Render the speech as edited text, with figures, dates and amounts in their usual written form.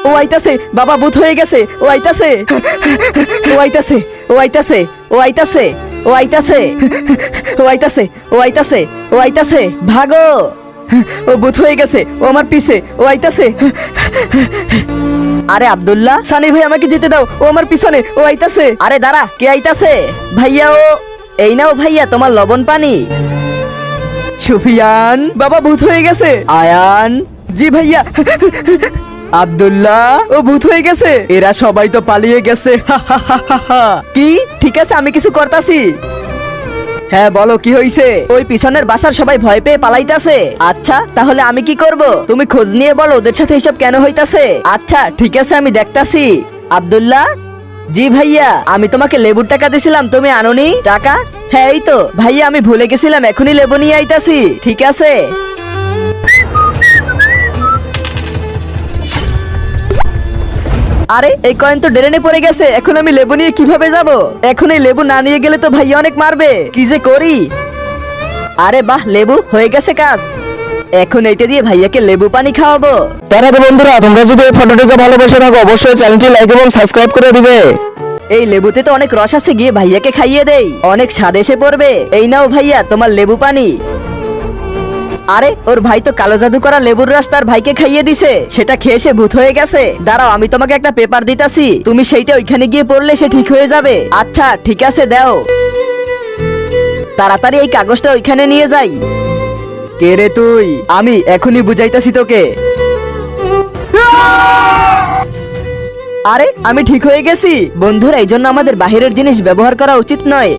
ও আইতাছে, বাবা ভূত হয়ে গেছে, ও আইতাছে, ও আইতাছে, ও আইতাছে, ও আইতাছে, ও আইতাছে, ও আইতাছে, ও আইতাছে, ও আইতাছে, ভাগো। ও ভূত হয়ে গেছে, ও আমার পিছে, ও আইতাছে। আরে আব্দুল্লাহ, সানি ভাই আমাকে যেতে দাও, ও আমার পিছনে, ও আইতাছে। আরে দাঁড়া, কে আইতাছে? ভাইয়া ও, এই নাও ভাইয়া তোমার লবণ পানি। সুফিয়ান, বাবা ভূত হয়ে গেছে। আয়ান, জি ভাইয়া। আব্দুল্লাহ, ও ভূত হয়ে গেছে। এরা সবাই তো পালিয়ে গেছে। কি? ঠিক আছে, আমি কিছু করতাছি। হ্যাঁ বলো, কি হইছে? ওই পিছনের বাসার সবাই ভয় পেয়ে পালাইতাছে। আচ্ছা, তাহলে আমি কি করব? তুমি খোঁজ নিয়ে বলো ওদের সাথে এসব কেন হইতাছে। আচ্ছা ঠিক আছে, আমি দেখতাছি। আব্দুল্লাহ, জি ভাইয়া, আমি তোমাকে লেবুর টাকা দিছিলাম, তুমি আনোনি টাকা? হ্যাঁ এই তো ভাইয়া, আমি ভুলে গেছিলাম, এখনই লেবু নিয়ে আইতাছি। ঠিক আছে। আরে এই কয়েন তো ড্রেনে পড়ে গেছে, এখন আমি লেবু নিয়ে কিভাবে যাব? এখন এই লেবু না নিয়ে গেলে তো ভাইয়া অনেক মারবে, কি যে করি। আরে বাহ, লেবু হয়ে গেছে কাজ। এখন এইটা দিয়ে ভাইয়াকে লেবু পানি খাওয়াবো। তারা তো বন্ধুরা, তোমরা যদি এই ফটোটিকে ভালোবেসে থাকো অবশ্যই চ্যানেলটি লাইক এবং সাবস্ক্রাইব করে দিবে। এই লেবুতে তো অনেক রস আছে, গিয়ে ভাইয়াকে খাইয়ে দেই, অনেক স্বাদ এসে পড়বে। এই নাও ভাইয়া তোমার লেবু পানি। আরে ওর ভাই তো কালো জাদু করা লেবুর রস তার ভাইকে খাইয়ে দিছে, সেটা খেয়ে সে ভূত হয়ে গেছে। দাঁড়াও, আমি তোমাকে একটা পেপার দিতাছি, তুমি সেইটা ওইখানে গিয়ে পড়লে সে ঠিক হয়ে যাবে। আচ্ছা ঠিক আছে, দাও তাড়াতাড়ি এই কাগজটা ওইখানে নিয়ে যাই। কে রে তুই? আমি এখনই বুঝাইতাছি তোকে। আরে আমি ঠিক হয়ে গেছি। বন্ধুরা, এই জন্য আমাদের বাহিরের জিনিস ব্যবহার করা উচিত নয়।